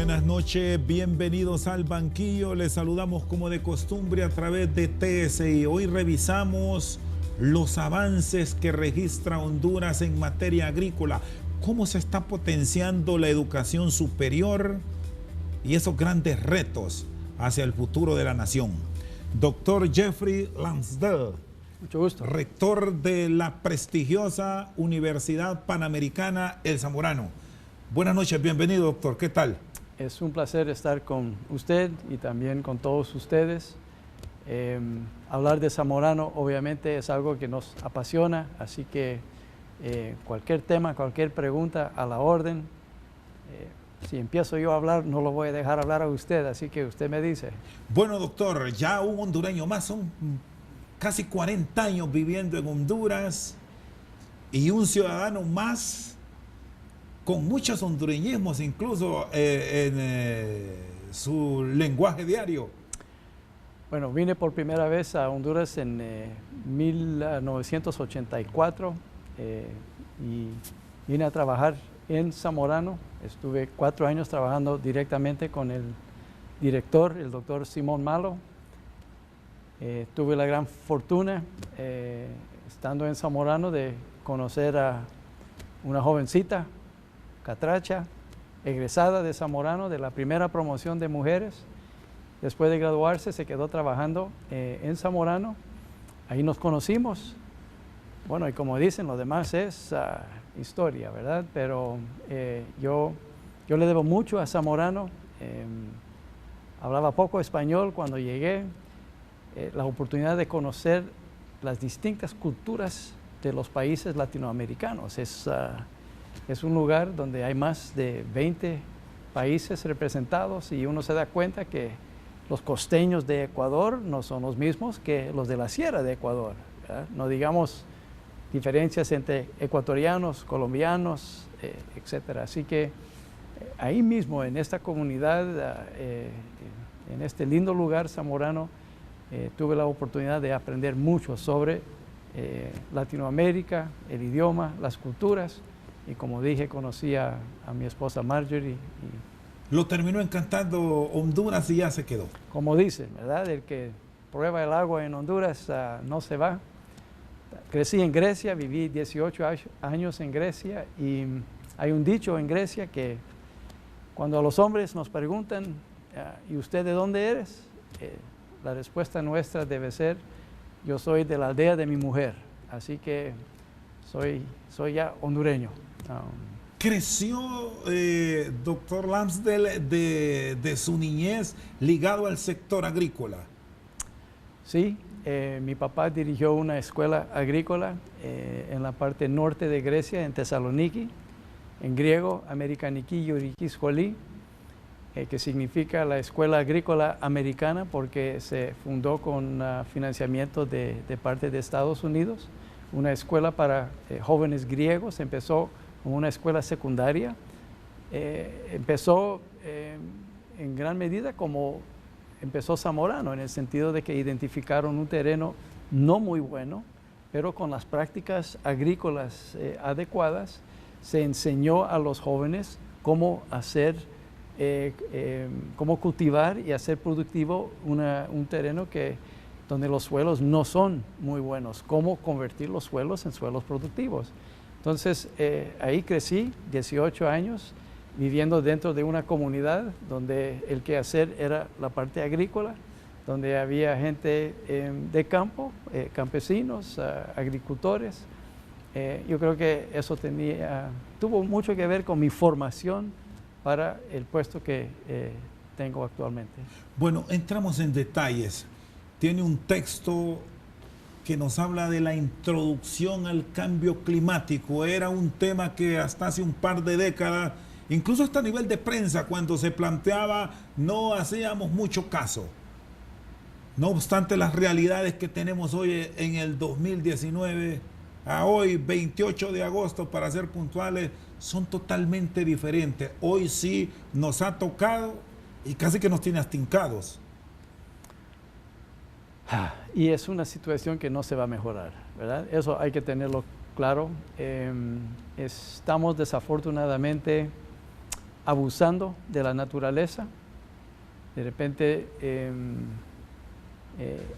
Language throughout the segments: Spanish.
Buenas noches, bienvenidos al banquillo. Les saludamos como de costumbre a través de TSI. Hoy revisamos los avances que registra Honduras en materia agrícola, cómo se está potenciando la educación superior y esos grandes retos hacia el futuro de la nación. Doctor Jeffrey Lansdell, mucho gusto. Rector de la prestigiosa Universidad Panamericana El Zamorano. Buenas noches, bienvenido, doctor. ¿Qué tal? Es un placer estar con usted y también con todos ustedes. Hablar de Zamorano obviamente es algo que nos apasiona, así que cualquier tema, cualquier pregunta a la orden. Si empiezo yo a hablar, no lo voy a dejar hablar a usted, así que usted me dice. Bueno, doctor, ya un hondureño más, son casi 40 años viviendo en Honduras y un ciudadano más con muchos hondureñismos, incluso en su lenguaje diario. Bueno, vine por primera vez a Honduras en 1984 y vine a trabajar en Zamorano. Estuve 4 años trabajando directamente con el director, el doctor Simón Malo. Tuve la gran fortuna, estando en Zamorano, de conocer a una jovencita, catracha, egresada de Zamorano, de la primera promoción de mujeres. Después de graduarse se quedó trabajando en Zamorano. Ahí nos conocimos. Bueno, y como dicen, lo demás es historia, ¿verdad? Pero yo le debo mucho a Zamorano. Hablaba poco español cuando llegué. La oportunidad de conocer las distintas culturas de los países latinoamericanos. Es un lugar donde hay más de 20 países representados y uno se da cuenta que los costeños de Ecuador no son los mismos que los de la Sierra de Ecuador, ¿verdad? No digamos diferencias entre ecuatorianos, colombianos, etcétera. Así que ahí mismo, en esta comunidad, en este lindo lugar zamorano, tuve la oportunidad de aprender mucho sobre Latinoamérica, el idioma, las culturas. Y como dije, conocí a mi esposa Marjorie. Lo terminó encantando Honduras y ya se quedó. Como dicen, ¿verdad? El que prueba el agua en Honduras no se va. Crecí en Grecia, viví 18 años en Grecia y hay un dicho en Grecia que cuando a los hombres nos preguntan, ¿y usted de dónde eres? La respuesta nuestra debe ser, yo soy de la aldea de mi mujer, así que soy ya hondureño. ¿Creció, doctor Lansdell, de su niñez ligado al sector agrícola? Sí, mi papá dirigió una escuela agrícola en la parte norte de Grecia, en Tesaloniki, en griego, Amerikaniki Yurikis Scholi, que significa la Escuela Agrícola Americana, porque se fundó con financiamiento de parte de Estados Unidos. Una escuela para jóvenes griegos, empezó como una escuela secundaria, empezó en gran medida como empezó Zamorano, en el sentido de que identificaron un terreno no muy bueno, pero con las prácticas agrícolas adecuadas, se enseñó a los jóvenes cómo hacer, cómo cultivar y hacer productivo un terreno donde los suelos no son muy buenos, cómo convertir los suelos en suelos productivos. Entonces, ahí crecí, 18 años, viviendo dentro de una comunidad donde el quehacer era la parte agrícola, donde había gente de campo, campesinos, agricultores. Yo creo que eso tuvo mucho que ver con mi formación para el puesto que tengo actualmente. Bueno, entramos en detalles. Tiene un texto que nos habla de la introducción al cambio climático. Era un tema que hasta hace un par de décadas, incluso hasta a nivel de prensa, cuando se planteaba, no hacíamos mucho caso. No obstante, las realidades que tenemos hoy en el 2019, a hoy, 28 de agosto, para ser puntuales, son totalmente diferentes. Hoy sí nos ha tocado y casi que nos tiene astincados. Y es una situación que no se va a mejorar, ¿verdad? Eso hay que tenerlo claro. Estamos desafortunadamente abusando de la naturaleza. De repente,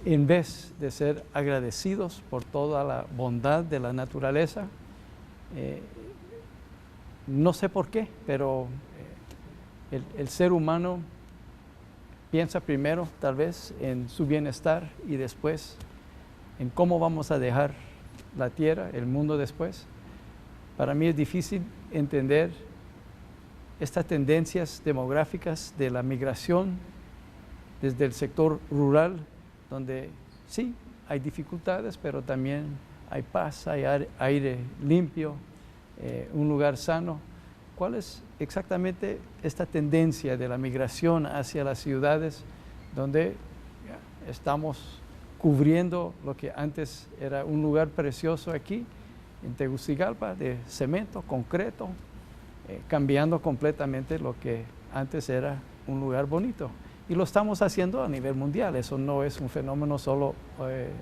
en vez de ser agradecidos por toda la bondad de la naturaleza, no sé por qué, pero el ser humano piensa primero tal vez en su bienestar y después en cómo vamos a dejar la tierra, el mundo después. Para mí es difícil entender estas tendencias demográficas de la migración desde el sector rural, donde sí, hay dificultades, pero también hay paz, hay aire limpio, un lugar sano. ¿Cuál es exactamente esta tendencia de la migración hacia las ciudades, donde estamos cubriendo lo que antes era un lugar precioso aquí, en Tegucigalpa, de cemento, concreto, cambiando completamente lo que antes era un lugar bonito? Y lo estamos haciendo a nivel mundial, eso no es un fenómeno solo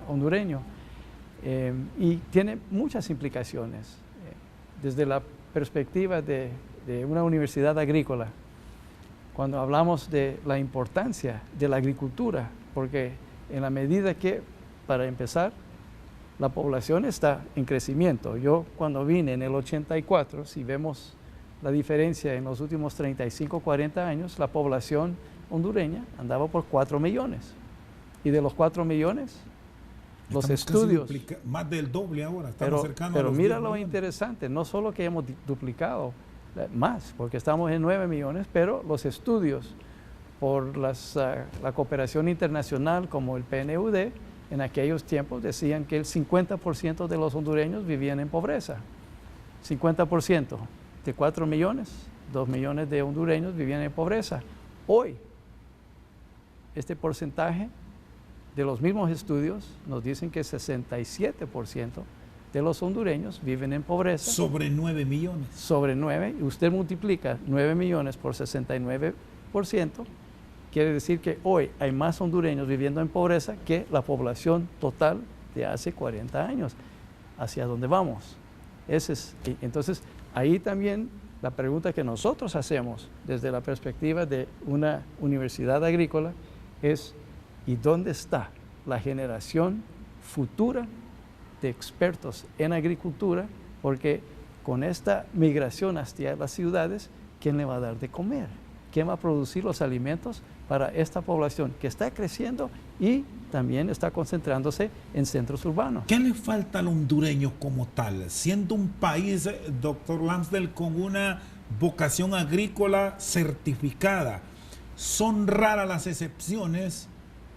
hondureño. Y tiene muchas implicaciones. Desde la perspectiva de una universidad agrícola, cuando hablamos de la importancia de la agricultura, porque en la medida que, para empezar, la población está en crecimiento. Yo cuando vine en el 84, si vemos la diferencia en los últimos 35, 40 años, la población hondureña andaba por 4 millones. Y de los 4 millones, los estudios... Más del doble ahora, estamos cercanos a los 10 mira lo millones. interesante, no solo que hemos duplicado más, porque estamos en 9 millones, pero los estudios por la cooperación internacional como el PNUD, en aquellos tiempos decían que el 50% de los hondureños vivían en pobreza. 50% de 4 millones, 2 millones de hondureños vivían en pobreza. Hoy, este porcentaje de los mismos estudios nos dicen que 67% de los hondureños viven en pobreza. Sobre 9 millones. Sobre 9, y usted multiplica 9 millones por 69%, quiere decir que hoy hay más hondureños viviendo en pobreza que la población total de hace 40 años. ¿Hacia dónde vamos? Entonces, ahí también la pregunta que nosotros hacemos desde la perspectiva de una universidad agrícola es: ¿y dónde está la generación futura de expertos en agricultura? Porque con esta migración hacia las ciudades, ¿quién le va a dar de comer? ¿Quién va a producir los alimentos para esta población que está creciendo y también está concentrándose en centros urbanos? ¿Qué le falta al hondureño como tal? Siendo un país, doctor Lamsdell, con una vocación agrícola certificada, son raras las excepciones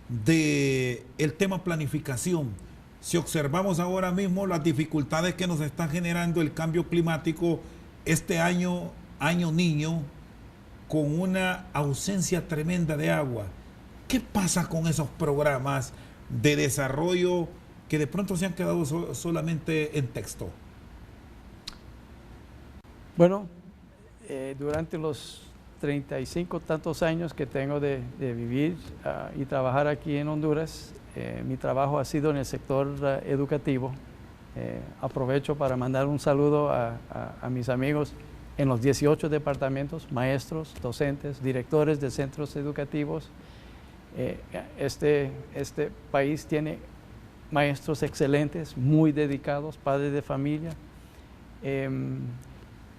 del tema planificación. Si observamos ahora mismo las dificultades que nos está generando el cambio climático, este año niño, con una ausencia tremenda de agua, ¿qué pasa con esos programas de desarrollo que de pronto se han quedado solamente en texto? Bueno, durante los 35 tantos años que tengo de vivir y trabajar aquí en Honduras, mi trabajo ha sido en el sector educativo. Aprovecho para mandar un saludo a mis amigos en los 18 departamentos, maestros, docentes, directores de centros educativos. Este país tiene maestros excelentes, muy dedicados, padres de familia.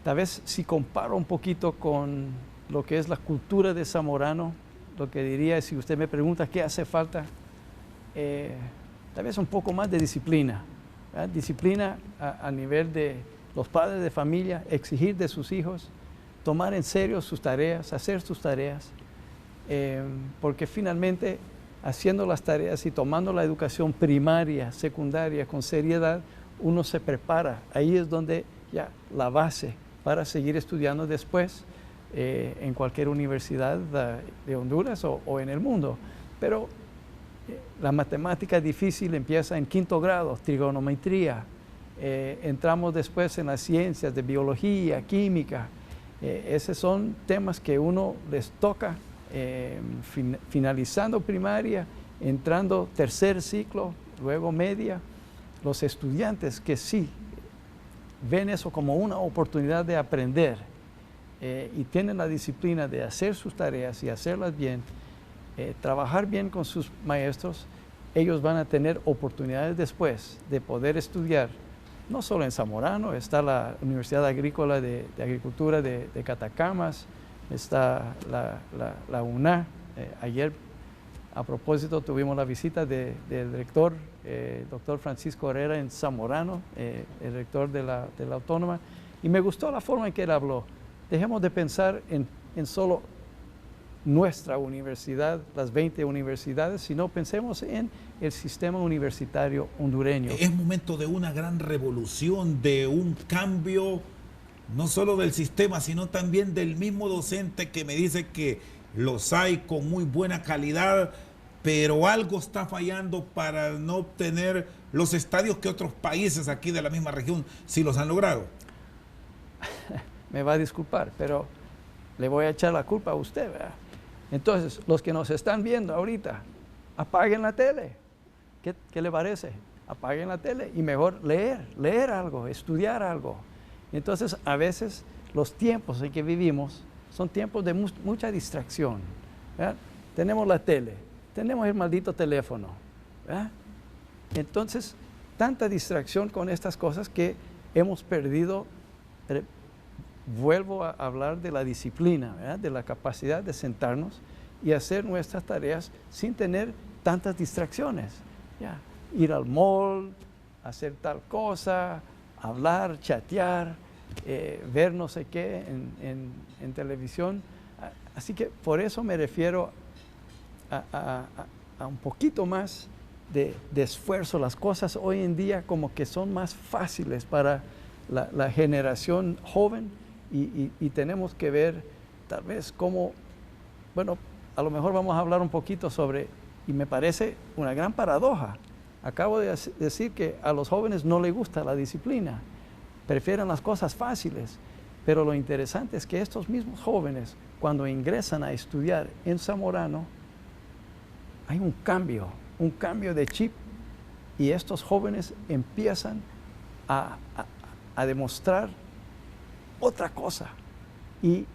Tal vez si comparo un poquito con lo que es la cultura de Zamorano, lo que diría es, si usted me pregunta qué hace falta, tal vez un poco más de disciplina, ¿verdad? Disciplina a nivel de los padres de familia, exigir de sus hijos, tomar en serio sus tareas, hacer sus tareas, porque finalmente haciendo las tareas y tomando la educación primaria, secundaria con seriedad, uno se prepara. Ahí es donde ya la base para seguir estudiando después en cualquier universidad de Honduras o en el mundo. Pero la matemática difícil empieza en 5º grado, trigonometría. Entramos después en las ciencias de biología, química. Esos son temas que uno les toca finalizando primaria, entrando tercer ciclo, luego media. Los estudiantes que sí ven eso como una oportunidad de aprender y tienen la disciplina de hacer sus tareas y hacerlas bien, trabajar bien con sus maestros, ellos van a tener oportunidades después de poder estudiar, no solo en Zamorano, está la Universidad Agrícola de Agricultura de Catacamas, está la UNA. Ayer, a propósito, tuvimos la visita del rector, doctor Francisco Herrera, en Zamorano, el rector de la Autónoma, y me gustó la forma en que él habló. Dejemos de pensar en solo nuestra universidad, las 20 universidades, sino pensemos en el sistema universitario hondureño. Es momento de una gran revolución, de un cambio, no solo del sistema, sino también del mismo docente, que me dice que los hay con muy buena calidad, pero algo está fallando para no obtener los estadios que otros países aquí de la misma región sí los han logrado. Me va a disculpar, pero le voy a echar la culpa a usted, ¿verdad? Entonces, los que nos están viendo ahorita, apaguen la tele. ¿Qué le parece? Apaguen la tele y mejor leer algo, estudiar algo. Entonces, a veces los tiempos en que vivimos son tiempos de mucha distracción, ¿verdad? Tenemos la tele, tenemos el maldito teléfono, ¿verdad? Entonces, tanta distracción con estas cosas que hemos perdido. Vuelvo a hablar de la disciplina, ¿verdad? De la capacidad de sentarnos y hacer nuestras tareas sin tener tantas distracciones. ¿Ya? Ir al mall, hacer tal cosa, hablar, chatear, ver no sé qué en televisión. Así que por eso me refiero a un poquito más de esfuerzo. Las cosas hoy en día como que son más fáciles para la generación joven. Y tenemos que ver tal vez cómo, bueno, a lo mejor vamos a hablar un poquito sobre, y me parece una gran paradoja. Acabo de decir que a los jóvenes no les gusta la disciplina, prefieren las cosas fáciles, pero lo interesante es que estos mismos jóvenes, cuando ingresan a estudiar en Zamorano, hay un cambio de chip, y estos jóvenes empiezan a demostrar otra cosa y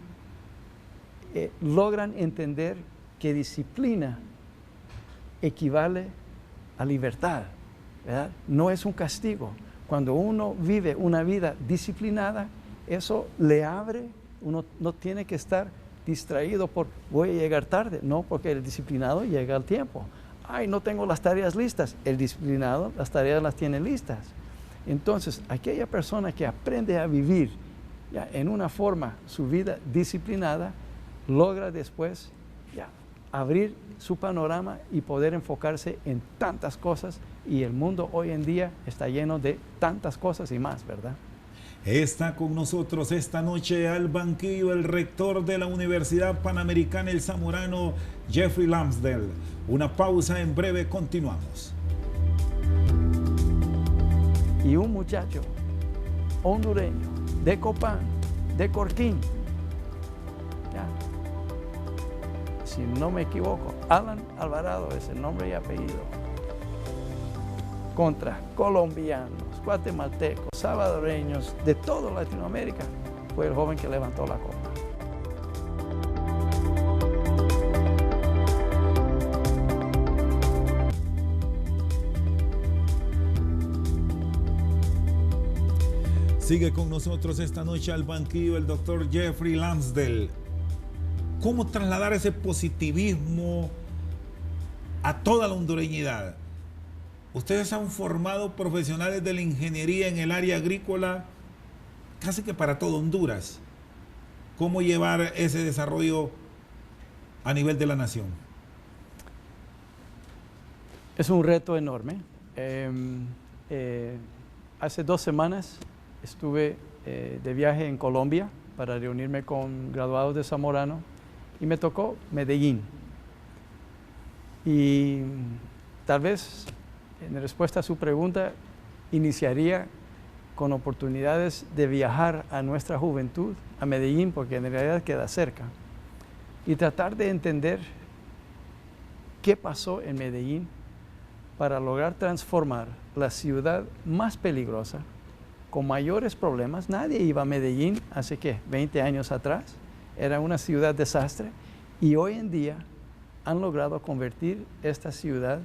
logran entender que disciplina equivale a libertad, ¿verdad? No es un castigo. Cuando uno vive una vida disciplinada, eso le abre, uno no tiene que estar distraído por voy a llegar tarde, no, porque el disciplinado llega al tiempo. Ay, no tengo las tareas listas, el disciplinado las tareas las tiene listas. Entonces, aquella persona que aprende a vivir ya en una forma su vida disciplinada, logra después ya abrir su panorama y poder enfocarse en tantas cosas, y el mundo hoy en día está lleno de tantas cosas y más, ¿verdad? Está con nosotros esta noche al banquillo el rector de la Universidad Panamericana El Zamorano, Jeffrey Lambsdale. Una pausa, en breve continuamos. Y un muchacho hondureño de Copán, de Corquín, ya, si no me equivoco, Alan Alvarado es el nombre y apellido, contra colombianos, guatemaltecos, salvadoreños, de toda Latinoamérica, fue el joven que levantó la copa. Sigue con nosotros esta noche al banquillo el doctor Jeffrey Lambsdale. ¿Cómo trasladar ese positivismo a toda la hondureñidad? Ustedes han formado profesionales de la ingeniería en el área agrícola casi que para todo Honduras. ¿Cómo llevar ese desarrollo a nivel de la nación? Es un reto enorme. Hace 2 semanas estuve de viaje en Colombia para reunirme con graduados de Zamorano y me tocó Medellín. Y tal vez, en respuesta a su pregunta, iniciaría con oportunidades de viajar a nuestra juventud, a Medellín, porque en realidad queda cerca, y tratar de entender qué pasó en Medellín para lograr transformar la ciudad más peligrosa, con mayores problemas. Nadie iba a Medellín hace, ¿qué?, 20 años atrás. Era una ciudad desastre. Y hoy en día han logrado convertir esta ciudad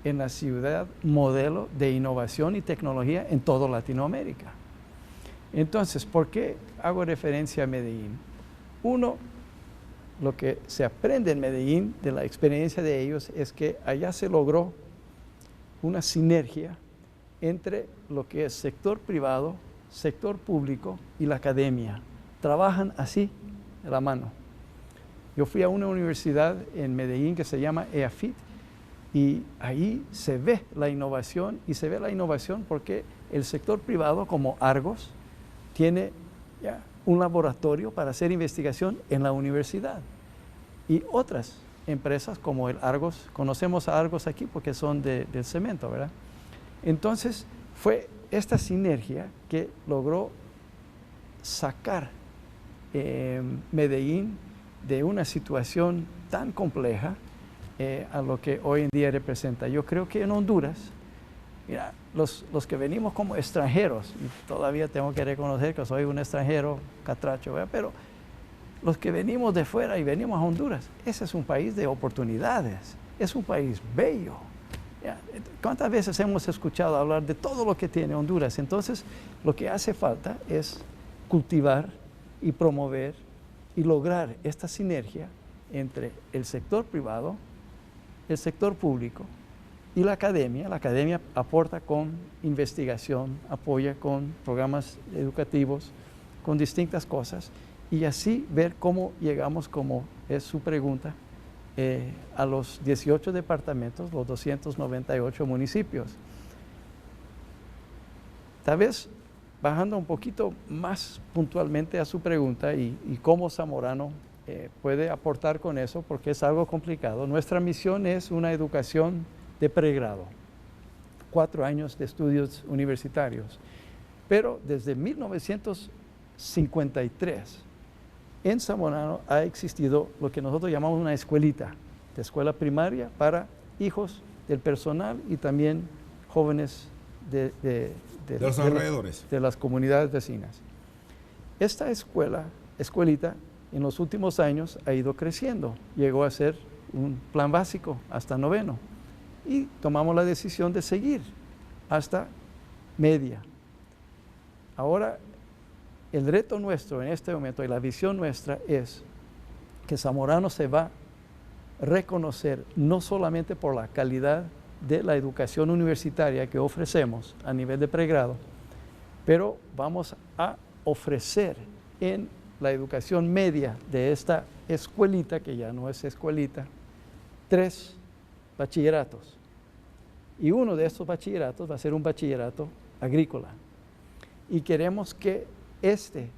en la ciudad modelo de innovación y tecnología en toda Latinoamérica. Entonces, ¿por qué hago referencia a Medellín? Uno, lo que se aprende en Medellín de la experiencia de ellos es que allá se logró una sinergia entre lo que es sector privado, sector público y la academia. Trabajan así de la mano. Yo fui a una universidad en Medellín que se llama EAFIT y ahí se ve la innovación, y se ve la innovación porque el sector privado como Argos tiene ya un laboratorio para hacer investigación en la universidad, y otras empresas como el Argos, conocemos a Argos aquí porque son del cemento, ¿verdad? Entonces fue esta sinergia que logró sacar Medellín de una situación tan compleja a lo que hoy en día representa. Yo creo que en Honduras, mira, los que venimos como extranjeros, y todavía tengo que reconocer que soy un extranjero catracho, ¿verdad? Pero los que venimos de fuera y venimos a Honduras, ese es un país de oportunidades, es un país bello. ¿Cuántas veces hemos escuchado hablar de todo lo que tiene Honduras? Entonces, lo que hace falta es cultivar y promover y lograr esta sinergia entre el sector privado, el sector público y la academia. La academia aporta con investigación, apoya con programas educativos, con distintas cosas, y así ver cómo llegamos, como es su pregunta, a los 18 departamentos, los 298 municipios. Tal vez bajando un poquito más puntualmente a su pregunta y cómo Zamorano puede aportar con eso, porque es algo complicado. Nuestra misión es una educación de pregrado, 4 años de estudios universitarios, pero desde 1953 en Zamorano ha existido lo que nosotros llamamos una escuelita, de escuela primaria para hijos del personal y también jóvenes de los alrededores, de las comunidades vecinas. Esta escuelita, en los últimos años ha ido creciendo, llegó a ser un plan básico hasta 9º, y tomamos la decisión de seguir hasta media. Ahora, el reto nuestro en este momento y la visión nuestra es que Zamorano se va a reconocer no solamente por la calidad de la educación universitaria que ofrecemos a nivel de pregrado, pero vamos a ofrecer en la educación media de esta escuelita, que ya no es escuelita, 3 bachilleratos. Y uno de estos bachilleratos va a ser un bachillerato agrícola. Y queremos que este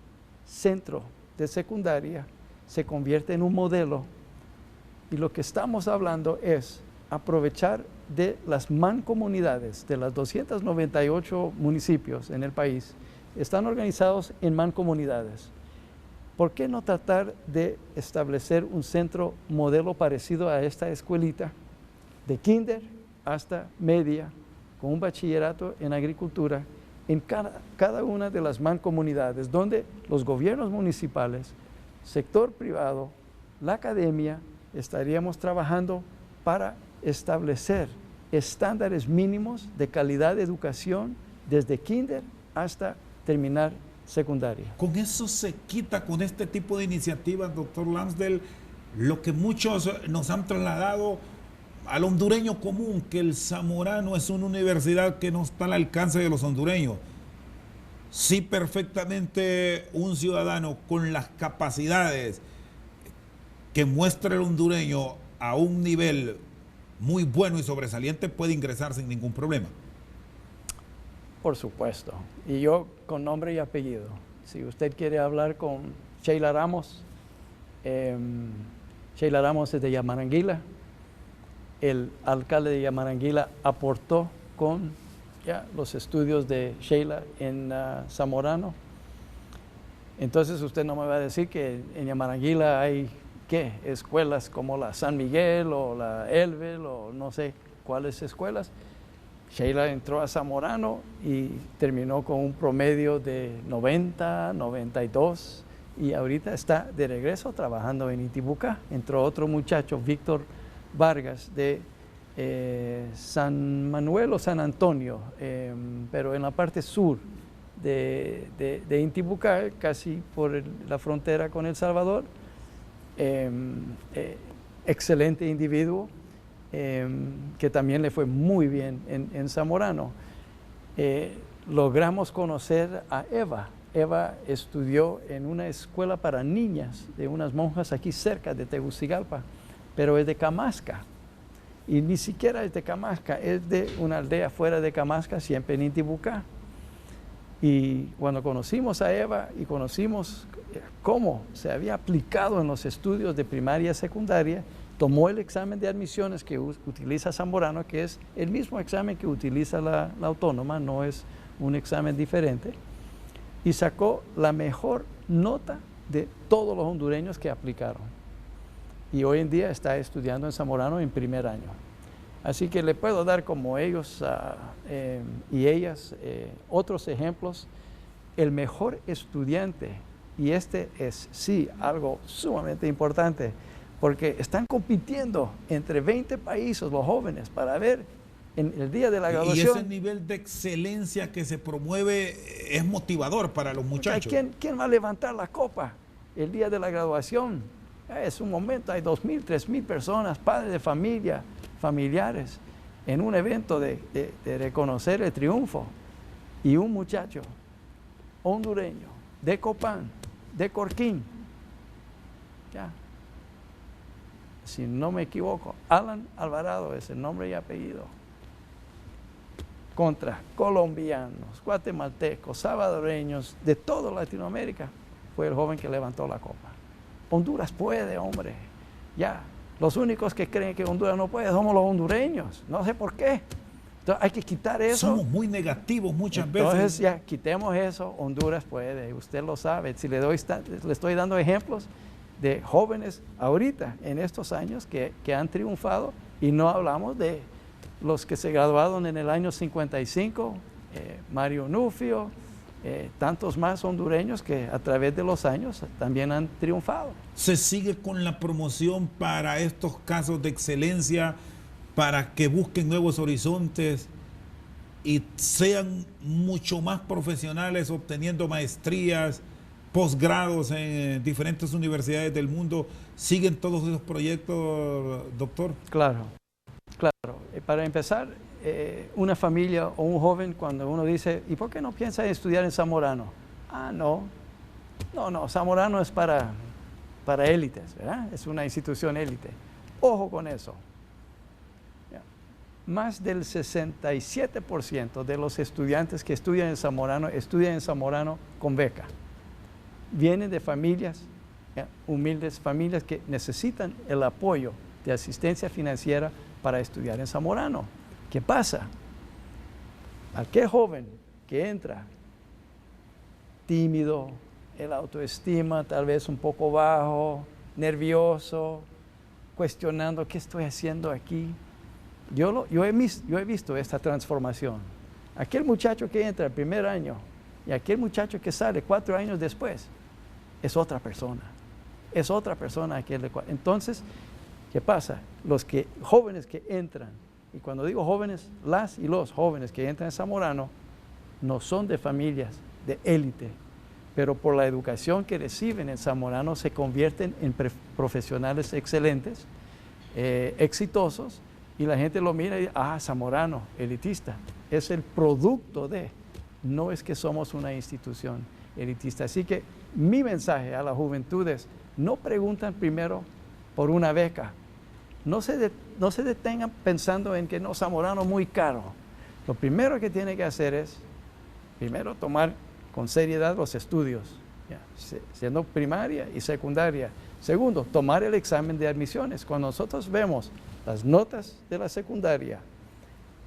centro de secundaria se convierta en un modelo. Y lo que estamos hablando es aprovechar de las mancomunidades, de las 298 municipios en el país, están organizados en mancomunidades. ¿Por qué no tratar de establecer un centro modelo parecido a esta escuelita, de kinder hasta media, con un bachillerato en agricultura, en cada una de las mancomunidades, donde los gobiernos municipales, sector privado, la academia, estaríamos trabajando para establecer estándares mínimos de calidad de educación desde kinder hasta terminar secundaria. Con eso se quita, con este tipo de iniciativas, doctor Lansdell, lo que muchos nos han trasladado al hondureño común, que el Zamorano es una universidad que no está al alcance de los hondureños. Sí, perfectamente un ciudadano con las capacidades que muestra el hondureño a un nivel muy bueno y sobresaliente puede ingresar sin ningún problema. Por supuesto. Y yo con nombre y apellido. Si usted quiere hablar con Sheila Ramos, Sheila Ramos es de Yamaranguila. El alcalde de Yamaranguila aportó con los estudios de Sheila en Zamorano. Entonces usted no me va a decir que en Yamaranguila hay escuelas como la San Miguel o la Elvel o no sé cuáles escuelas. Sheila entró a Zamorano y terminó con un promedio de 90, 92 y ahorita está de regreso trabajando en Intibucá. Entró otro muchacho, Víctor Vargas, de San Manuel o San Antonio, pero en la parte sur de Intibucá, casi por la frontera con El Salvador. Excelente individuo, que también le fue muy bien en Zamorano. Logramos conocer a Eva. Eva estudió en una escuela para niñas de unas monjas aquí cerca de Tegucigalpa, pero es de Camasca. Y ni siquiera es de Camasca, es de una aldea fuera de Camasca, siempre en Intibucá. Y cuando conocimos a Eva y conocimos cómo se había aplicado en los estudios de primaria y secundaria, tomó el examen de admisiones que utiliza Zamorano, que es el mismo examen que utiliza la autónoma, no es un examen diferente, y sacó la mejor nota de todos los hondureños que aplicaron. Y hoy en día está estudiando en Zamorano en primer año. Así que le puedo dar como ellos y ellas otros ejemplos. El mejor estudiante, y este es sí algo sumamente importante, porque están compitiendo entre 20 países los jóvenes para ver en el día de la graduación. Y ese nivel de excelencia que se promueve es motivador para los muchachos. ¿Quién va a levantar la copa el día de la graduación? Es un momento, hay 2,000, 3,000 personas, padres de familia, familiares, en un evento de reconocer el triunfo. Y un muchacho hondureño, de Copán, de Corquín, ya, si no me equivoco, Alan Alvarado es el nombre y apellido, contra colombianos, guatemaltecos, salvadoreños, de toda Latinoamérica, fue el joven que levantó la copa. Honduras puede, hombre, ya. Los únicos que creen que Honduras no puede somos los hondureños, no sé por qué. Entonces hay que quitar eso. Somos muy negativos muchas veces. Entonces ya quitemos eso, Honduras puede, usted lo sabe. Si le estoy dando ejemplos de jóvenes ahorita, en estos años, que han triunfado, y no hablamos de los que se graduaron en el año 55, Mario Nufio, tantos más hondureños que a través de los años también han triunfado. ¿Se sigue con la promoción para estos casos de excelencia, para que busquen nuevos horizontes y sean mucho más profesionales, obteniendo maestrías, posgrados en diferentes universidades del mundo? ¿Siguen todos esos proyectos, doctor? Claro, claro. Para empezar, una familia o un joven, cuando uno dice, ¿y por qué no piensa en estudiar en Zamorano? Ah, no, Zamorano es para élites, ¿verdad? Es una institución élite. Ojo con eso. Más del 67% de los estudiantes que estudian en Zamorano con beca. Vienen de familias, humildes familias que necesitan el apoyo de asistencia financiera para estudiar en Zamorano. ¿Qué pasa? Aquel joven que entra tímido, el autoestima tal vez un poco bajo, nervioso, cuestionando qué estoy haciendo aquí. Yo he visto esta transformación. Aquel muchacho que entra el primer año y aquel muchacho que sale 4 años después es otra persona. Es otra persona aquel. Entonces, ¿qué pasa? Los jóvenes que entran, y cuando digo jóvenes, las y los jóvenes que entran en Zamorano no son de familias de élite, pero por la educación que reciben en Zamorano se convierten en profesionales excelentes, exitosos, y la gente lo mira y dice, Zamorano, elitista. Es el producto de, no es que somos una institución elitista. Así que mi mensaje a la juventud es, no preguntan primero por una beca. No se detengan pensando en que no, Zamorano muy caro. Lo primero que tiene que hacer es, primero, tomar con seriedad los estudios, siendo primaria y secundaria. Segundo, tomar el examen de admisiones. Cuando nosotros vemos las notas de la secundaria,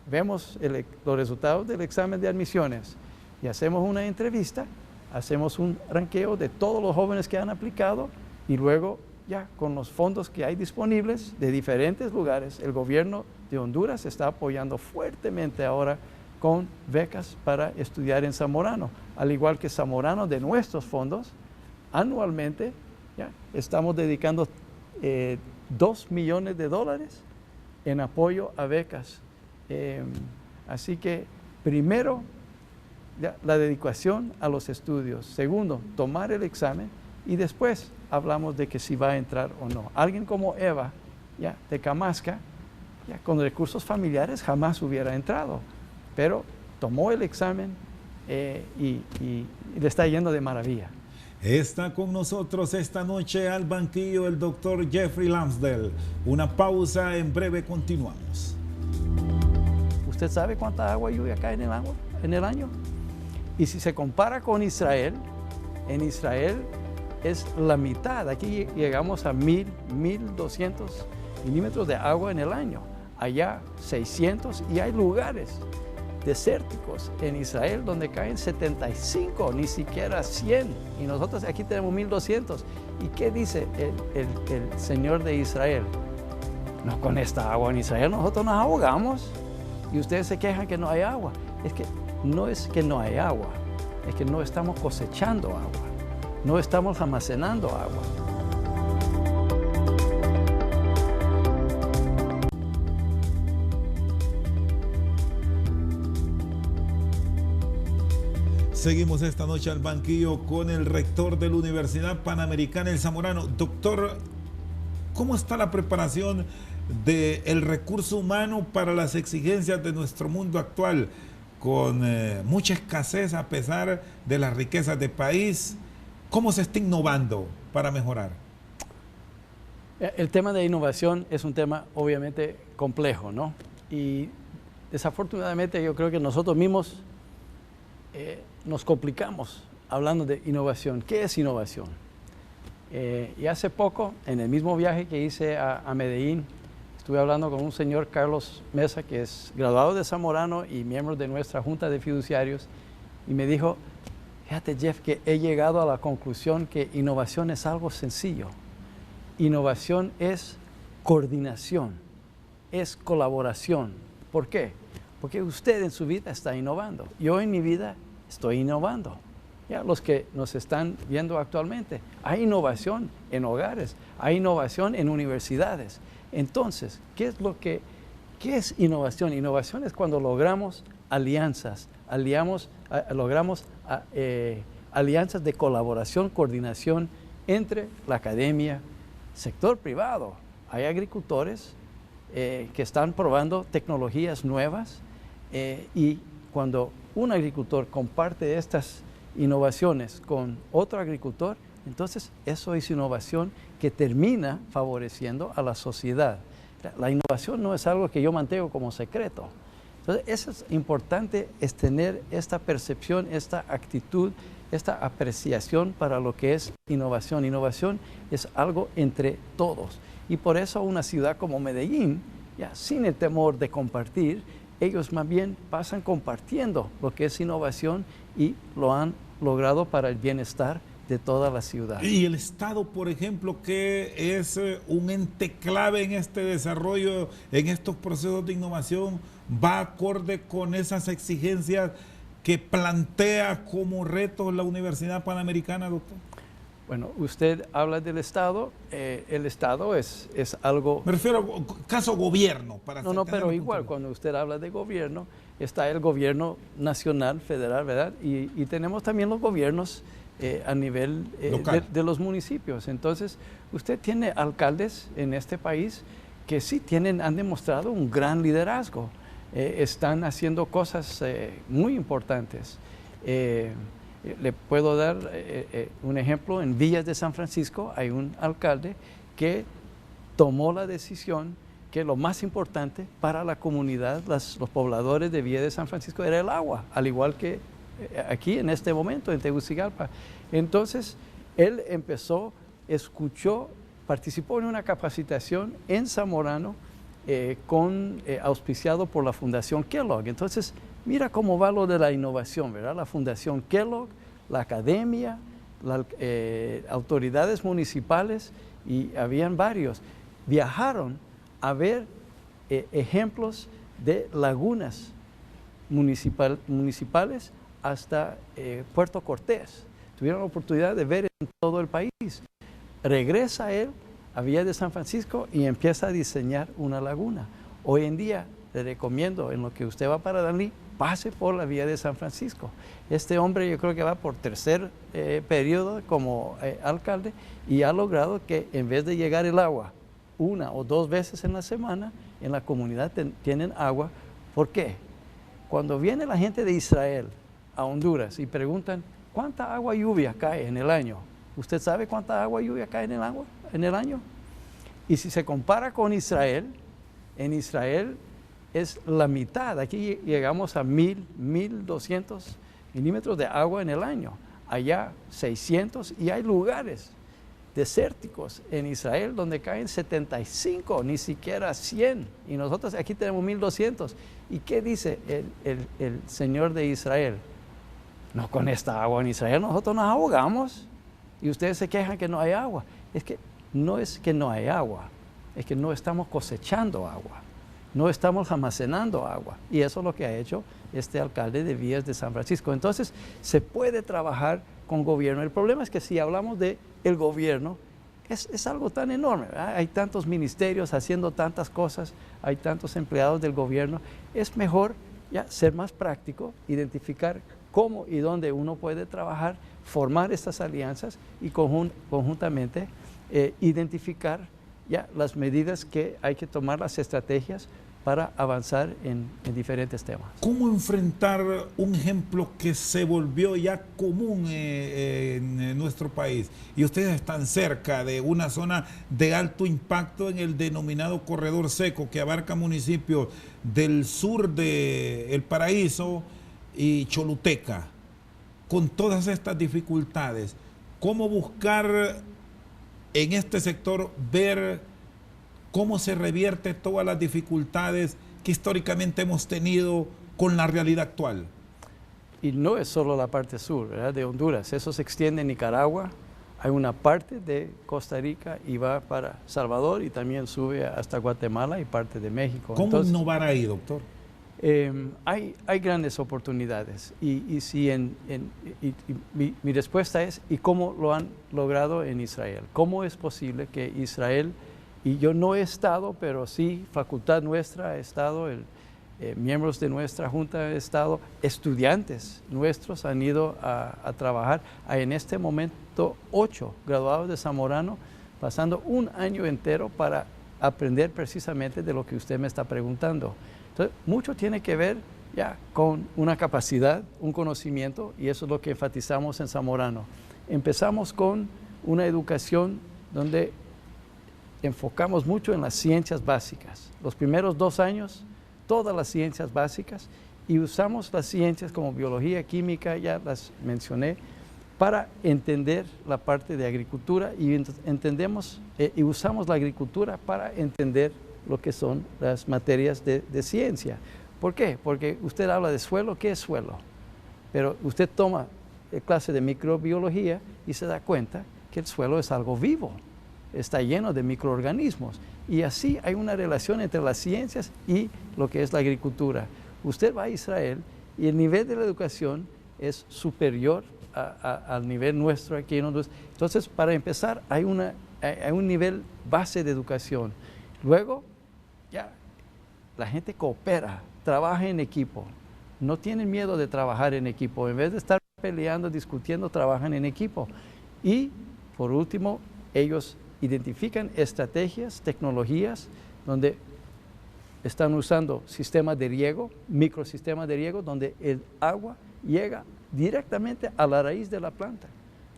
vemos los resultados del examen de admisiones y hacemos una entrevista, hacemos un ranqueo de todos los jóvenes que han aplicado y luego ya con los fondos que hay disponibles de diferentes lugares, el gobierno de Honduras está apoyando fuertemente ahora con becas para estudiar en Zamorano, al igual que Zamorano de nuestros fondos, anualmente ya estamos dedicando $2 millones en apoyo a becas. Así que primero, ya, la dedicación a los estudios. Segundo, tomar el examen y después hablamos de que si va a entrar o no. Alguien como Eva, ya, de Camasca, ya, con recursos familiares jamás hubiera entrado, pero tomó el examen y le está yendo de maravilla. Está con nosotros esta noche al banquillo el doctor Jeffrey Lansdell. Una pausa, en breve continuamos. ¿Usted sabe cuánta agua lluvia cae en el año? Y si se compara con Israel, en Israel es la mitad. Aquí llegamos a 1.200 milímetros de agua en el año. Allá 600, y hay lugares desérticos en Israel donde caen 75, ni siquiera 100. Y nosotros aquí tenemos 1.200. ¿Y qué dice el Señor de Israel? No, con esta agua en Israel nosotros nos ahogamos. Y ustedes se quejan que no hay agua. Es que no es que no hay agua, es que no estamos cosechando agua, no estamos almacenando agua. Seguimos esta noche al banquillo con el rector de la Universidad Panamericana, el Zamorano. Doctor, ¿cómo está la preparación del recurso humano para las exigencias de nuestro mundo actual, con mucha escasez a pesar de las riquezas del país? ¿Cómo se está innovando para mejorar? El tema de innovación es un tema obviamente complejo, ¿no? Y desafortunadamente yo creo que nosotros mismos nos complicamos hablando de innovación. ¿Qué es innovación? Y hace poco, en el mismo viaje que hice a Medellín, estuve hablando con un señor, Carlos Mesa, que es graduado de Zamorano y miembro de nuestra Junta de Fiduciarios, y me dijo, fíjate Jeff, que he llegado a la conclusión que innovación es algo sencillo. Innovación es coordinación, es colaboración. ¿Por qué? Porque usted en su vida está innovando. Yo en mi vida estoy innovando. Ya, los que nos están viendo actualmente, hay innovación en hogares, hay innovación en universidades. Entonces, ¿qué es innovación? Innovación es cuando logramos alianzas, logramos alianzas de colaboración, coordinación entre la academia, sector privado. Hay agricultores que están probando tecnologías nuevas y cuando un agricultor comparte estas innovaciones con otro agricultor, entonces eso es innovación que termina favoreciendo a la sociedad. La innovación no es algo que yo mantengo como secreto. Entonces eso es importante, es tener esta percepción, esta actitud, esta apreciación para lo que es innovación. Innovación es algo entre todos. Y por eso una ciudad como Medellín, ya sin el temor de compartir, ellos más bien pasan compartiendo lo que es innovación y lo han logrado para el bienestar de toda la ciudad. Y el Estado, por ejemplo, que es un ente clave en este desarrollo, en estos procesos de innovación, va acorde con esas exigencias que plantea como retos la Universidad Panamericana, doctor. Bueno, usted habla del Estado, el Estado es algo... Me refiero al caso gobierno. Para no, pero igual, cuando usted habla de gobierno, está el gobierno nacional, federal, ¿verdad? Y tenemos también los gobiernos a nivel de los municipios. Entonces, usted tiene alcaldes en este país que sí han demostrado un gran liderazgo. Están haciendo cosas muy importantes. Le puedo dar un ejemplo. En Villas de San Francisco hay un alcalde que tomó la decisión que lo más importante para la comunidad, los pobladores de Villas de San Francisco, era el agua, al igual que aquí en este momento en Tegucigalpa. Entonces, él escuchó, participó en una capacitación en Zamorano auspiciado por la Fundación Kellogg. Entonces, mira cómo va lo de la innovación, ¿verdad? La Fundación Kellogg, la academia, las autoridades municipales y habían varios. Viajaron a ver ejemplos de lagunas municipales hasta Puerto Cortés. Tuvieron la oportunidad de ver en todo el país. Regresa él a Villa de San Francisco y empieza a diseñar una laguna. Hoy en día le recomiendo, en lo que usted va para Danlí, pase por la Villa de San Francisco. Este hombre yo creo que va por tercer periodo como alcalde y ha logrado que en vez de llegar el agua 1 o 2 veces en la semana, en la comunidad tienen agua. ¿Por qué? Cuando viene la gente de Israel a Honduras y preguntan, ¿cuánta agua lluvia cae en el año? ¿Usted sabe cuánta agua lluvia cae en el año? Y si se compara con Israel, en Israel es la mitad. Aquí llegamos a 1,200 milímetros de agua en el año. Allá 600, y hay lugares desérticos en Israel donde caen 75, ni siquiera 100. Y nosotros aquí tenemos 1,200. ¿Y qué dice el Señor de Israel? No, con esta agua en Israel nosotros nos ahogamos. Y ustedes se quejan que no hay agua. Es que no es que no hay agua, es que no estamos cosechando agua, no estamos almacenando agua. Y eso es lo que ha hecho este alcalde de Villas de San Francisco. Entonces, se puede trabajar con gobierno. El problema es que si hablamos de el gobierno, es algo tan enorme, ¿verdad? Hay tantos ministerios haciendo tantas cosas, hay tantos empleados del gobierno. Es mejor ya ser más práctico, identificar cómo y dónde uno puede trabajar, formar estas alianzas y conjuntamente identificar ya las medidas que hay que tomar, las estrategias para avanzar en diferentes temas. ¿Cómo enfrentar un ejemplo que se volvió ya común en nuestro país? Y ustedes están cerca de una zona de alto impacto en el denominado corredor seco que abarca municipios del sur de El Paraíso y Choluteca. Con todas estas dificultades, ¿cómo buscar en este sector ver cómo se revierte todas las dificultades que históricamente hemos tenido con la realidad actual? Y no es solo la parte sur, ¿verdad?, de Honduras, eso se extiende en Nicaragua, hay una parte de Costa Rica y va para Salvador y también sube hasta Guatemala y parte de México. ¿Cómo innovar ahí, doctor? Hay grandes oportunidades y mi respuesta es, ¿y cómo lo han logrado en Israel? ¿Cómo es posible que Israel, y yo no he estado, pero sí, facultad nuestra ha estado, miembros de nuestra junta han estado, estudiantes nuestros han ido a trabajar, hay en este momento 8 graduados de Zamorano pasando un año entero para aprender precisamente de lo que usted me está preguntando. Entonces, mucho tiene que ver ya con una capacidad, un conocimiento, y eso es lo que enfatizamos en Zamorano. Empezamos con una educación donde enfocamos mucho en las ciencias básicas. Los primeros 2 años, todas las ciencias básicas, y usamos las ciencias como biología, química, ya las mencioné, para entender la parte de agricultura y y usamos la agricultura para entender lo que son las materias de ciencia. ¿Por qué? Porque usted habla de suelo, ¿qué es suelo? Pero usted toma clase de microbiología y se da cuenta que el suelo es algo vivo, está lleno de microorganismos. Y así hay una relación entre las ciencias y lo que es la agricultura. Usted va a Israel y el nivel de la educación es superior al nivel nuestro aquí en Honduras. Entonces, para empezar, hay un nivel base de educación. Luego, ya, la gente coopera, trabaja en equipo. No tienen miedo de trabajar en equipo. En vez de estar peleando, discutiendo, trabajan en equipo. Y, por último, ellos identifican estrategias, tecnologías, donde están usando sistemas de riego, microsistemas de riego, donde el agua llega directamente a la raíz de la planta.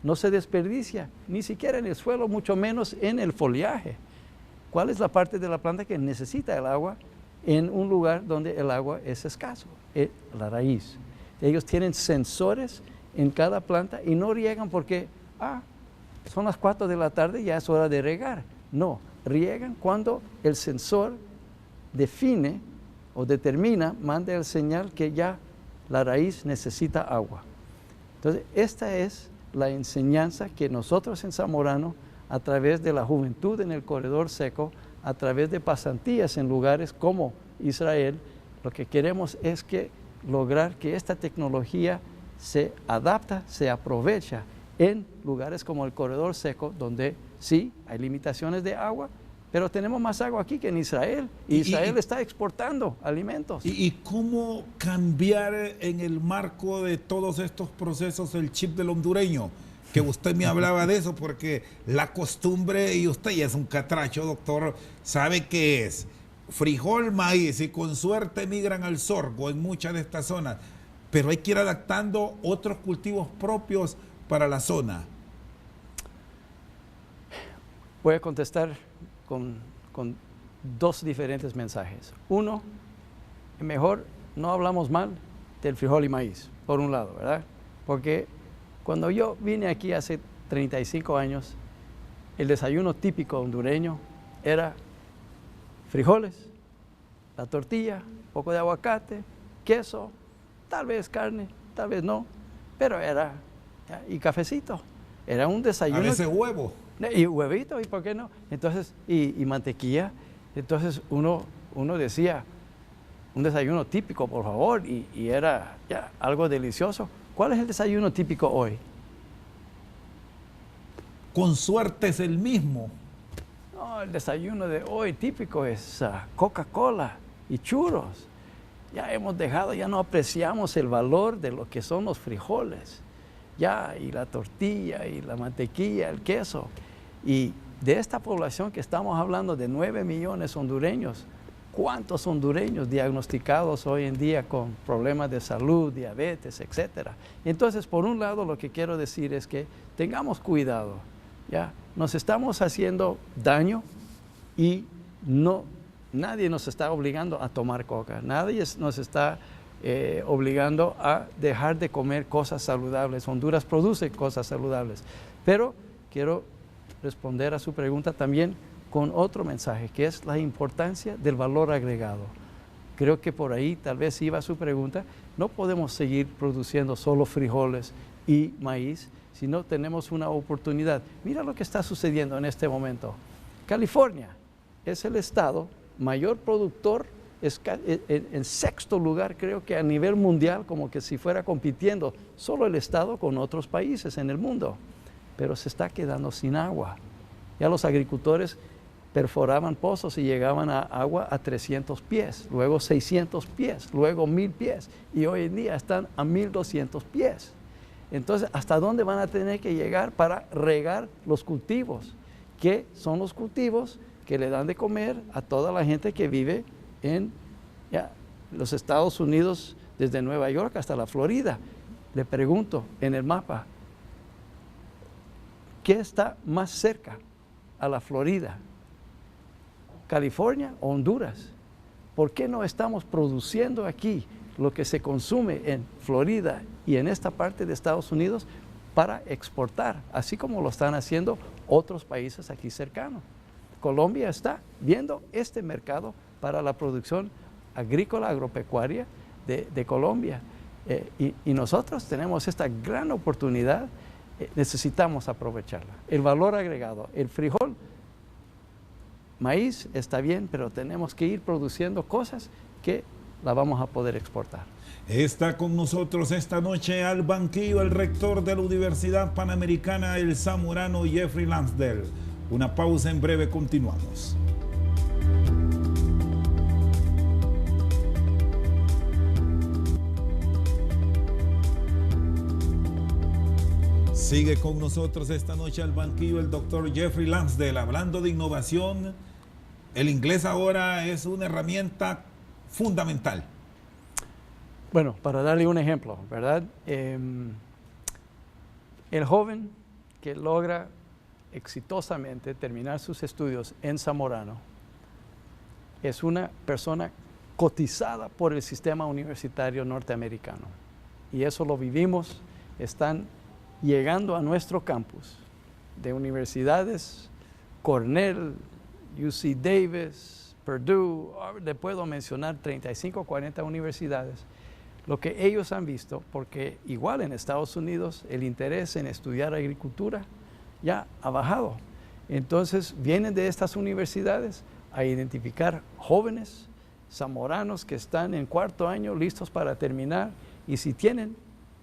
No se desperdicia, ni siquiera en el suelo, mucho menos en el follaje. ¿Cuál es la parte de la planta que necesita el agua en un lugar donde el agua es escaso? La raíz. Ellos tienen sensores en cada planta y no riegan porque, son las 4 de la tarde, ya es hora de regar. No, riegan cuando el sensor define o determina, manda el señal que ya la raíz necesita agua. Entonces, esta es la enseñanza que nosotros en Zamorano a través de la juventud en el corredor seco, a través de pasantías en lugares como Israel. Lo que queremos es lograr que esta tecnología se adapta, se aprovecha en lugares como el corredor seco, donde sí hay limitaciones de agua, pero tenemos más agua aquí que en Israel. Israel está exportando alimentos. ¿Y cómo cambiar en el marco de todos estos procesos el chip del hondureño? Que usted me hablaba de eso, porque la costumbre, y usted ya es un catracho, doctor, sabe que es frijol, maíz, y con suerte migran al sorgo en muchas de estas zonas, pero hay que ir adaptando otros cultivos propios para la zona. Voy a contestar con dos diferentes mensajes. Uno, mejor no hablamos mal del frijol y maíz, por un lado, ¿verdad? Porque cuando yo vine aquí hace 35 años, el desayuno típico hondureño era frijoles, la tortilla, un poco de aguacate, queso, tal vez carne, tal vez no, pero era, y cafecito. Era un desayuno. A veces huevo. Y huevito, ¿y por qué no? Entonces, y mantequilla. Entonces uno decía, un desayuno típico, por favor, y era ya algo delicioso. ¿Cuál es el desayuno típico hoy? Con suerte es el mismo. No, el desayuno de hoy típico es Coca-Cola y churros. Ya hemos dejado, ya no apreciamos el valor de lo que son los frijoles. Ya, y la tortilla, y la mantequilla, el queso. Y de esta población que estamos hablando de 9 millones hondureños, ¿cuántos hondureños diagnosticados hoy en día con problemas de salud, diabetes, etcétera? Entonces, por un lado, lo que quiero decir es que tengamos cuidado, ¿ya? Nos estamos haciendo daño y nadie nos está obligando a tomar coca, nadie nos está obligando a dejar de comer cosas saludables. Honduras produce cosas saludables, pero quiero responder a su pregunta también con otro mensaje, que es la importancia del valor agregado. Creo que por ahí tal vez iba su pregunta. No podemos seguir produciendo solo frijoles y maíz, sino tenemos una oportunidad. Mira lo que está sucediendo en este momento. California es el estado mayor productor, en sexto lugar, creo que a nivel mundial, como que si fuera compitiendo solo el estado con otros países en el mundo, pero se está quedando sin agua. Ya los agricultores perforaban pozos y llegaban a agua a 300 pies, luego 600 pies, luego 1000 pies, y hoy en día están a 1200 pies. Entonces, ¿hasta dónde van a tener que llegar para regar los cultivos? ¿Qué son los cultivos que le dan de comer a toda la gente que vive en los Estados Unidos, desde Nueva York hasta la Florida? Le pregunto en el mapa, ¿qué está más cerca a la Florida? ¿California o Honduras? ¿Por qué no estamos produciendo aquí lo que se consume en Florida y en esta parte de Estados Unidos para exportar, así como lo están haciendo otros países aquí cercanos? Colombia está viendo este mercado para la producción agrícola, agropecuaria de Colombia. Y nosotros tenemos esta gran oportunidad, necesitamos aprovecharla. El valor agregado, el frijol, maíz está bien, pero tenemos que ir produciendo cosas que la vamos a poder exportar. Está con nosotros esta noche al banquillo el rector de la Universidad Panamericana El Zamorano, Jeffrey Lansdale. Una pausa, en breve continuamos. Sigue con nosotros esta noche al banquillo el doctor Jeffrey Lansdale, hablando de innovación. El inglés ahora es una herramienta fundamental. Bueno, para darle un ejemplo, ¿verdad? El joven que logra exitosamente terminar sus estudios en Zamorano es una persona cotizada por el sistema universitario norteamericano. Y eso lo vivimos. Están llegando a nuestro campus de universidades, Cornell, UC Davis, Purdue, le puedo mencionar 35 o 40 universidades. Lo que ellos han visto, porque igual en Estados Unidos el interés en estudiar agricultura ya ha bajado. Entonces vienen de estas universidades a identificar jóvenes zamoranos que están en cuarto año listos para terminar, y si tienen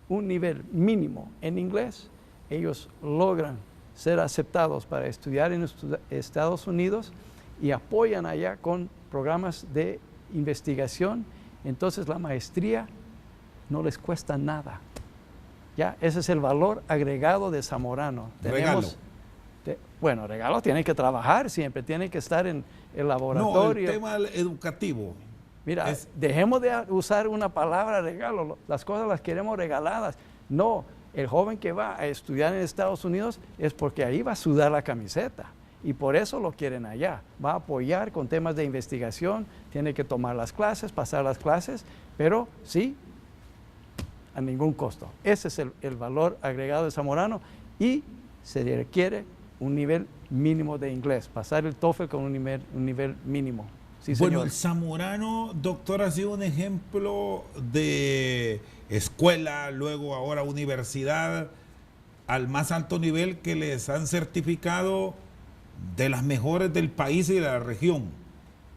un nivel mínimo en inglés, ellos logran ser aceptados para estudiar en Estados Unidos y apoyan allá con programas de investigación. Entonces la maestría no les cuesta nada. Ya, ese es el valor agregado de Zamorano. Regalo. Bueno, regalo, tienen que trabajar siempre, tienen que estar en el laboratorio. No, el tema educativo. Mira, dejemos de usar una palabra regalo, las cosas las queremos regaladas. No, el joven que va a estudiar en Estados Unidos es porque ahí va a sudar la camiseta y por eso lo quieren allá. Va a apoyar con temas de investigación, tiene que tomar las clases, pasar las clases, pero sí, a ningún costo. Ese es el valor agregado de Zamorano, y se requiere un nivel mínimo de inglés, pasar el TOEFL con un nivel mínimo. Sí, bueno, señor. el Zamorano, doctor, ha sido un ejemplo de escuela, luego ahora universidad, al más alto nivel, que les han certificado de las mejores del país y de la región.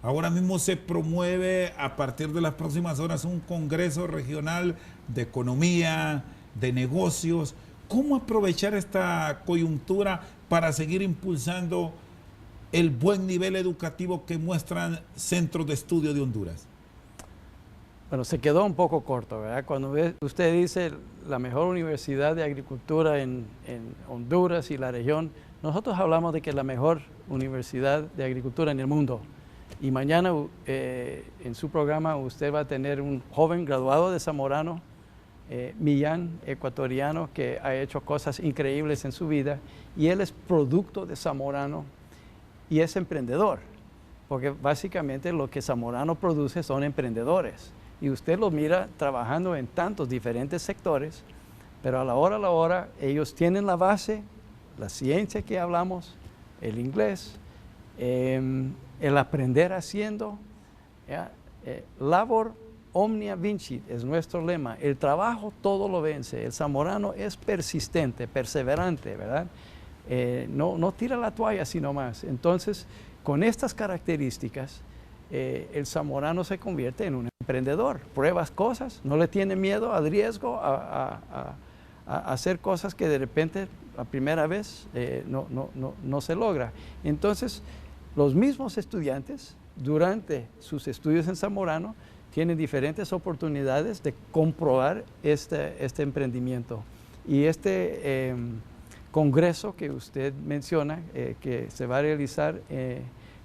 Ahora mismo se promueve a partir de las próximas horas un congreso regional de economía, de negocios. ¿Cómo aprovechar esta coyuntura para seguir impulsando el buen nivel educativo que muestran centros de estudio de Honduras? Bueno, se quedó un poco corto, ¿verdad? Cuando usted dice la mejor universidad de agricultura en Honduras y la región, nosotros hablamos de que es la mejor universidad de agricultura en el mundo. Y mañana en su programa usted va a tener un joven graduado de Zamorano, Millán, ecuatoriano, que ha hecho cosas increíbles en su vida, y él es producto de Zamorano y es emprendedor, porque básicamente lo que Zamorano produce son emprendedores, y usted los mira trabajando en tantos diferentes sectores, pero a la hora ellos tienen la base, la ciencia que hablamos, el inglés, el aprender haciendo, labor omnia vincit es nuestro lema, el trabajo todo lo vence. El zamorano es persistente, perseverante, ¿verdad? No tira la toalla sino más. Entonces, con estas características, el zamorano se convierte en un emprendedor, pruebas cosas, no le tiene miedo al riesgo, a hacer cosas que de repente la primera vez no se logra. Entonces, los mismos estudiantes, durante sus estudios en Zamorano, tienen diferentes oportunidades de comprobar este emprendimiento. Y este congreso que usted menciona, que se va a realizar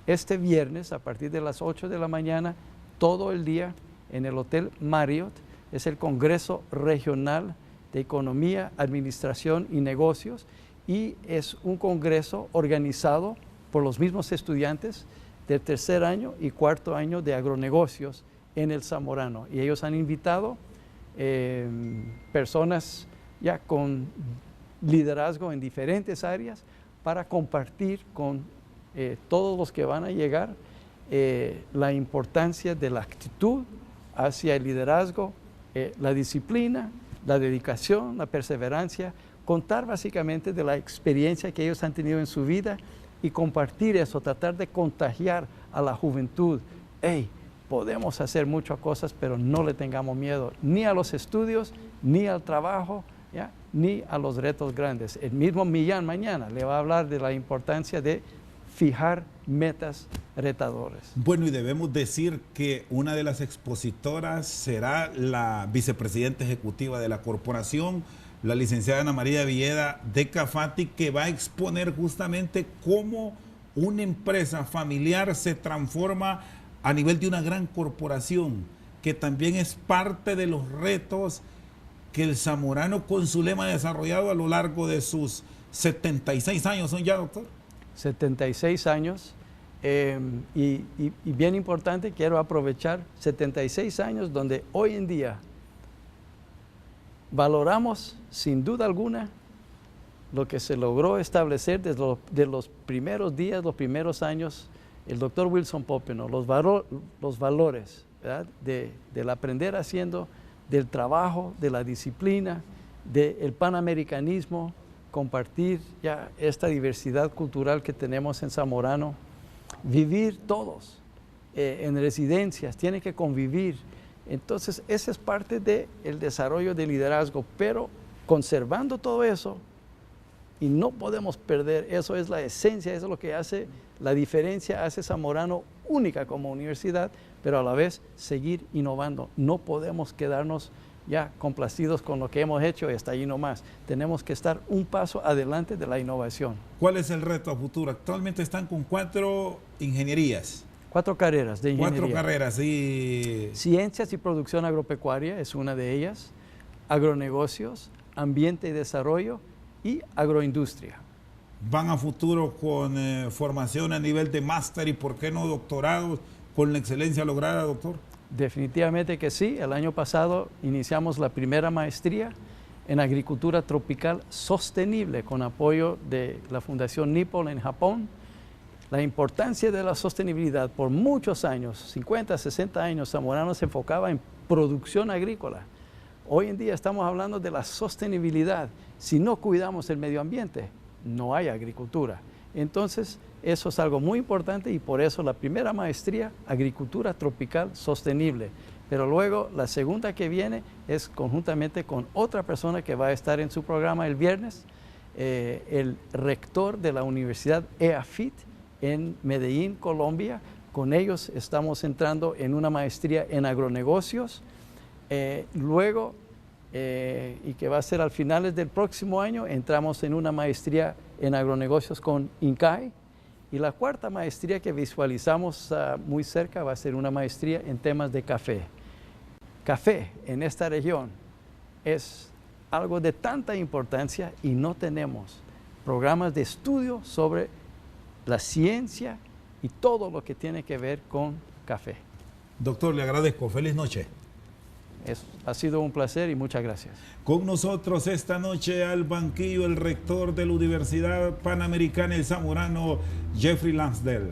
este viernes a partir de las 8 de la mañana, todo el día en el Hotel Marriott, es el Congreso Regional de Economía, Administración y Negocios, y es un congreso organizado por los mismos estudiantes del tercer año y cuarto año de agronegocios en el Zamorano. Y ellos han invitado personas ya con liderazgo en diferentes áreas para compartir con todos los que van a llegar la importancia de la actitud hacia el liderazgo, la disciplina, la dedicación, la perseverancia, contar básicamente de la experiencia que ellos han tenido en su vida y compartir eso, tratar de contagiar a la juventud. Hey, podemos hacer muchas cosas, pero no le tengamos miedo ni a los estudios, ni al trabajo, ¿ya? Ni a los retos grandes. El mismo Millán mañana le va a hablar de la importancia de fijar metas retadoras. Bueno, y debemos decir que una de las expositoras será la vicepresidenta ejecutiva de la corporación, la licenciada Ana María Villeda de Cafati, que va a exponer justamente cómo una empresa familiar se transforma a nivel de una gran corporación, que también es parte de los retos que el zamorano con su lema ha desarrollado a lo largo de sus 76 años. ¿Son ya, doctor? 76 años, y bien importante, quiero aprovechar 76 años donde hoy en día valoramos sin duda alguna lo que se logró establecer desde los primeros días, los primeros años, el doctor Wilson Popenoe, los valores, ¿verdad? Del aprender haciendo, del trabajo, de la disciplina, del panamericanismo, compartir ya esta diversidad cultural que tenemos en Zamorano, vivir todos en residencias, tienen que convivir. Entonces, esa es parte del desarrollo de liderazgo, pero conservando todo eso, y no podemos perder, eso es la esencia, eso es lo que hace la diferencia, hace Zamorano única como universidad, pero a la vez seguir innovando. No podemos quedarnos ya complacidos con lo que hemos hecho y hasta allí nomás. Tenemos que estar un paso adelante de la innovación. ¿Cuál es el reto a futuro? Actualmente están con 4 ingenierías. 4 carreras de ingeniería. 4 carreras, y... Ciencias y producción agropecuaria es una de ellas, agronegocios, ambiente y desarrollo y agroindustria. ¿Van a futuro con formación a nivel de máster y por qué no doctorado con la excelencia lograda, doctor? Definitivamente que sí. El año pasado iniciamos la primera maestría en agricultura tropical sostenible con apoyo de la Fundación Nippon en Japón. La importancia de la sostenibilidad por muchos años, 50, 60 años, Zamorano se enfocaba en producción agrícola. Hoy en día estamos hablando de la sostenibilidad. Si no cuidamos el medio ambiente, no hay agricultura. Entonces, eso es algo muy importante y por eso la primera maestría, agricultura tropical sostenible. Pero luego la segunda que viene es conjuntamente con otra persona que va a estar en su programa el viernes, el rector de la Universidad EAFIT en Medellín, Colombia. Con ellos estamos entrando en una maestría en agronegocios. Luego, y que va a ser al finales del próximo año, entramos en una maestría en agronegocios con INCAE. Y la cuarta maestría que visualizamos muy cerca va a ser una maestría en temas de café. Café en esta región es algo de tanta importancia y no tenemos programas de estudio sobre la ciencia y todo lo que tiene que ver con café. Doctor, le agradezco. Feliz noche. Ha sido un placer y muchas gracias. Con nosotros esta noche al banquillo el rector de la Universidad Panamericana El Zamorano, Jeffrey Lansdell.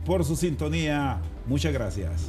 Por su sintonía, muchas gracias.